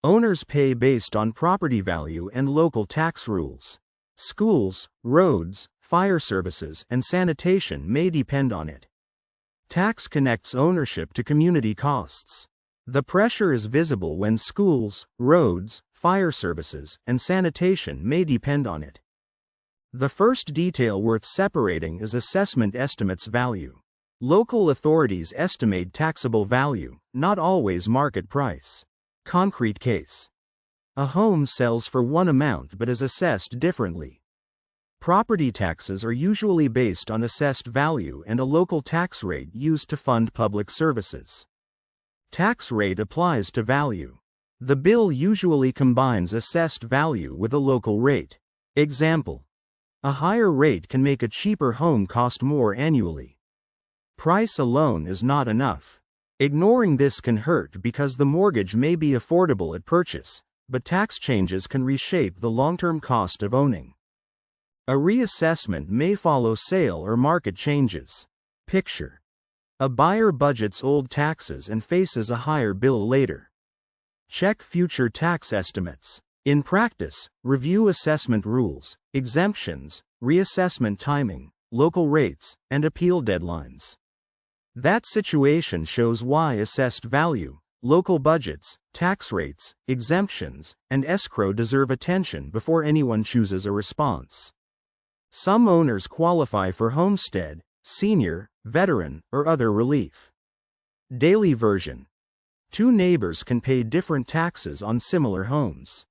Owners pay based on property value and local tax rules. Schools, roads, fire services, and sanitation may depend on it. Tax connects ownership to community costs. The pressure is visible when schools, roads, fire services, and sanitation may depend on it. The first detail worth separating is assessment estimates value. Local authorities estimate taxable value, not always market price. Concrete case. A home sells for one amount but is assessed differently. Property taxes are usually based on assessed value and a local tax rate used to fund public services. Tax rate applies to value. The bill usually combines assessed value with a local rate. Example: a higher rate can make a cheaper home cost more annually. Price alone is not enough. Ignoring this can hurt because the mortgage may be affordable at purchase, but tax changes can reshape the long-term cost of owning. A reassessment may follow sale or market changes. Picture: a buyer budgets old taxes and faces a higher bill later. Check future tax estimates. In practice, review assessment rules, exemptions, reassessment timing, local rates, and appeal deadlines. That situation shows why assessed value, local budgets, tax rates, exemptions, and escrow deserve attention before anyone chooses a response. Some owners qualify for homestead, senior, veteran, or other relief. Daily version. Two neighbors can pay different taxes on similar homes.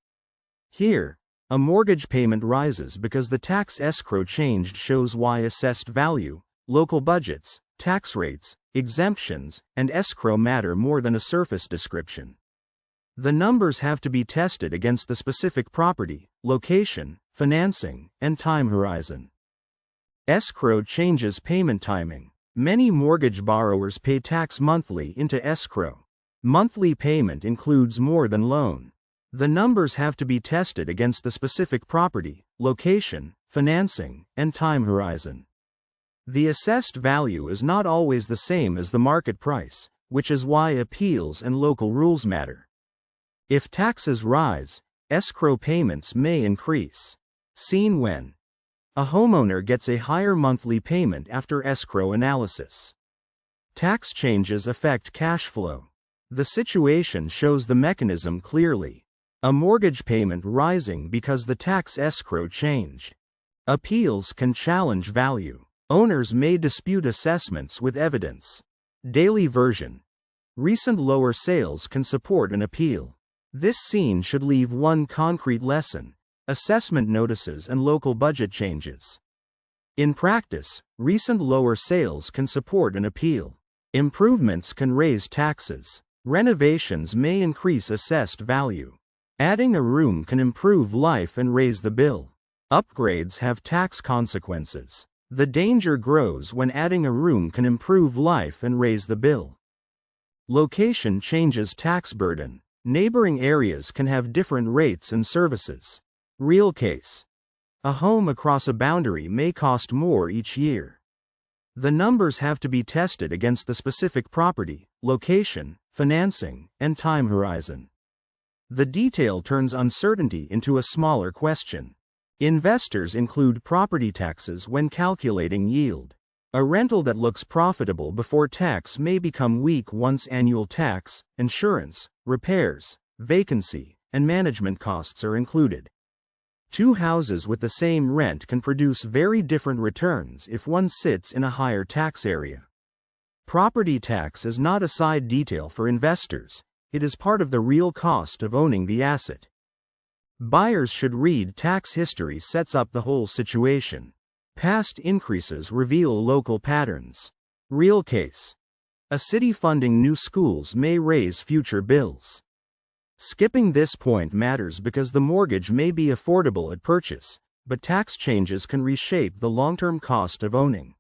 Here, a mortgage payment rises because the tax escrow changed shows why assessed value, local budgets, tax rates, exemptions, and escrow matter more than a surface description. The numbers have to be tested against the specific property, location, financing, and time horizon. Escrow changes payment timing. Many mortgage borrowers pay tax monthly into escrow. Monthly payment includes more than loan. The numbers have to be tested against the specific property, location, financing, and time horizon. The assessed value is not always the same as the market price, which is why appeals and local rules matter. If taxes rise, escrow payments may increase. Seen when a homeowner gets a higher monthly payment after escrow analysis. Tax changes affect cash flow. The situation shows the mechanism clearly. A mortgage payment rising because the tax escrow changed. Appeals can challenge value. Owners may dispute assessments with evidence. Daily version. Recent lower sales can support an appeal. This scene should leave one concrete lesson: assessment notices and local budget changes. In practice, recent lower sales can support an appeal. Improvements can raise taxes. Renovations may increase assessed value. Adding a room can improve life and raise the bill. Upgrades have tax consequences. The danger grows when adding a room can improve life and raise the bill. Location changes tax burden. Neighboring areas can have different rates and services. Real case. A home across a boundary may cost more each year. The numbers have to be tested against the specific property, location, financing, and time horizon. The detail turns uncertainty into a smaller question. Investors include property taxes when calculating yield. A rental that looks profitable before tax may become weak once annual tax, insurance, repairs, vacancy, and management costs are included. Two houses with the same rent can produce very different returns if one sits in a higher tax area. Property tax is not a side detail for investors, it is part of the real cost of owning the asset. Buyers should read tax history sets up the whole situation. Past increases reveal local patterns. Real case. A city funding new schools may raise future bills. Skipping this point matters because the mortgage may be affordable at purchase, but tax changes can reshape the long-term cost of owning.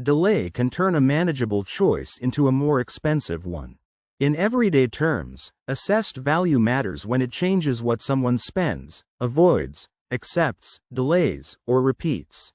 Delay can turn a manageable choice into a more expensive one. In everyday terms, assessed value matters when it changes what someone spends, avoids, accepts, delays, or repeats.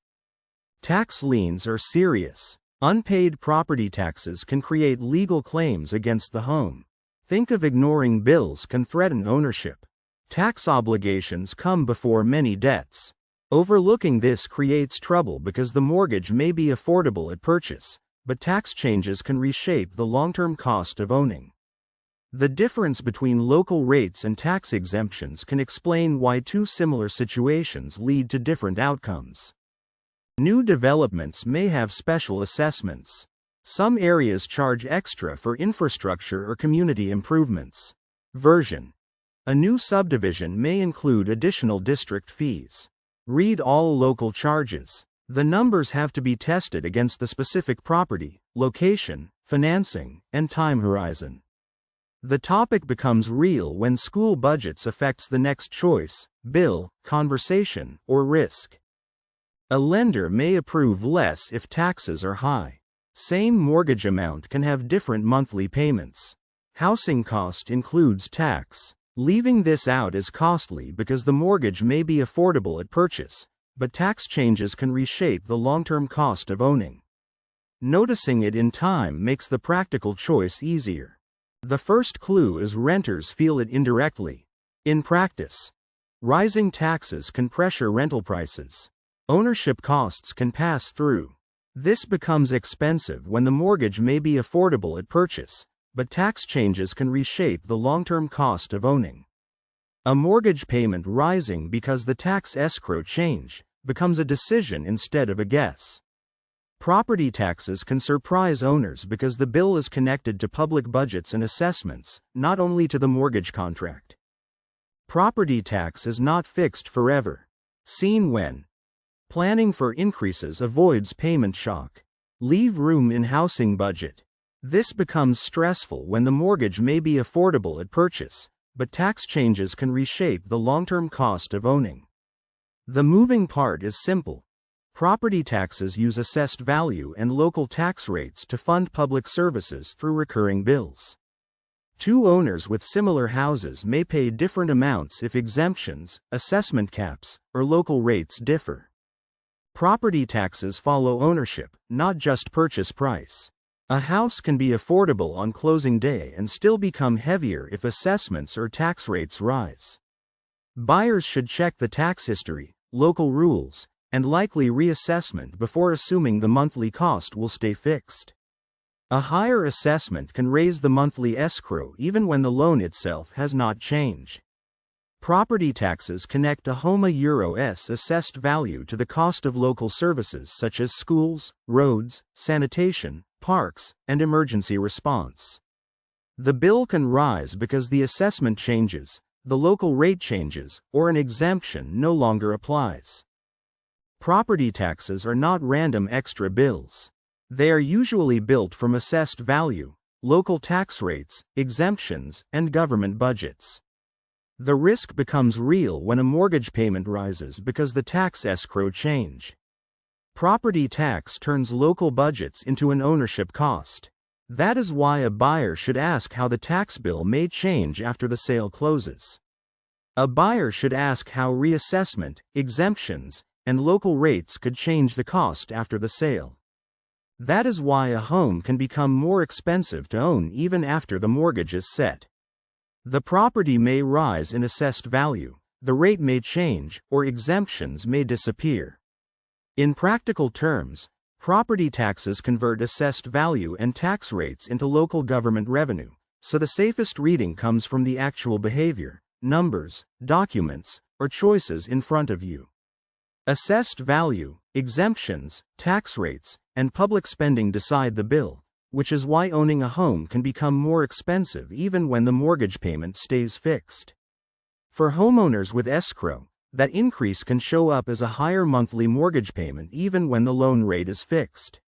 Tax liens are serious. Unpaid property taxes can create legal claims against the home. Think of ignoring bills can threaten ownership. Tax obligations come before many debts. Overlooking this creates trouble because the mortgage may be affordable at purchase, but tax changes can reshape the long-term cost of owning. The difference between local rates and tax exemptions can explain why two similar situations lead to different outcomes. New developments may have special assessments. Some areas charge extra for infrastructure or community improvements. Version. A new subdivision may include additional district fees. Read all local charges. The numbers have to be tested against the specific property, location, financing, and time horizon. The topic becomes real when school budgets affects the next choice, bill, conversation, or risk. A lender may approve less if taxes are high. Same mortgage amount can have different monthly payments. Housing cost includes tax. Leaving this out is costly because the mortgage may be affordable at purchase, but tax changes can reshape the long-term cost of owning. Noticing it in time makes the practical choice easier. The first clue is renters feel it indirectly. In practice, rising taxes can pressure rental prices. Ownership costs can pass through. This becomes expensive when the mortgage may be affordable at purchase, but tax changes can reshape the long-term cost of owning. A mortgage payment rising because the tax escrow change becomes a decision instead of a guess. Property taxes can surprise owners because the bill is connected to public budgets and assessments, not only to the mortgage contract. Property tax is not fixed forever. Seen when planning for increases avoids payment shock. Leave room in housing budget. This becomes stressful when the mortgage may be affordable at purchase, but tax changes can reshape the long-term cost of owning. The moving part is simple. Property taxes use assessed value and local tax rates to fund public services through recurring bills. Two owners with similar houses may pay different amounts if exemptions, assessment caps, or local rates differ. Property taxes follow ownership, not just purchase price. A house can be affordable on closing day and still become heavier if assessments or tax rates rise. Buyers should check the tax history, local rules, and likely reassessment before assuming the monthly cost will stay fixed. A higher assessment can raise the monthly escrow even when the loan itself has not changed. Property taxes connect a home's assessed value to the cost of local services such as schools, roads, sanitation, parks, and emergency response. The bill can rise because the assessment changes, the local rate changes, or an exemption no longer applies. Property taxes are not random extra bills. They are usually built from assessed value, local tax rates, exemptions, and government budgets. The risk becomes real when a mortgage payment rises because the tax escrow change. Property tax turns local budgets into an ownership cost. That is why a buyer should ask how the tax bill may change after the sale closes. A buyer should ask how reassessment, exemptions, and local rates could change the cost after the sale. That is why a home can become more expensive to own even after the mortgage is set. The property may rise in assessed value, the rate may change, or exemptions may disappear. In practical terms, property taxes convert assessed value and tax rates into local government revenue, so the safest reading comes from the actual behavior, numbers, documents, or choices in front of you. Assessed value, exemptions, tax rates, and public spending decide the bill, which is why owning a home can become more expensive even when the mortgage payment stays fixed. For homeowners with escrow, that increase can show up as a higher monthly mortgage payment even when the loan rate is fixed.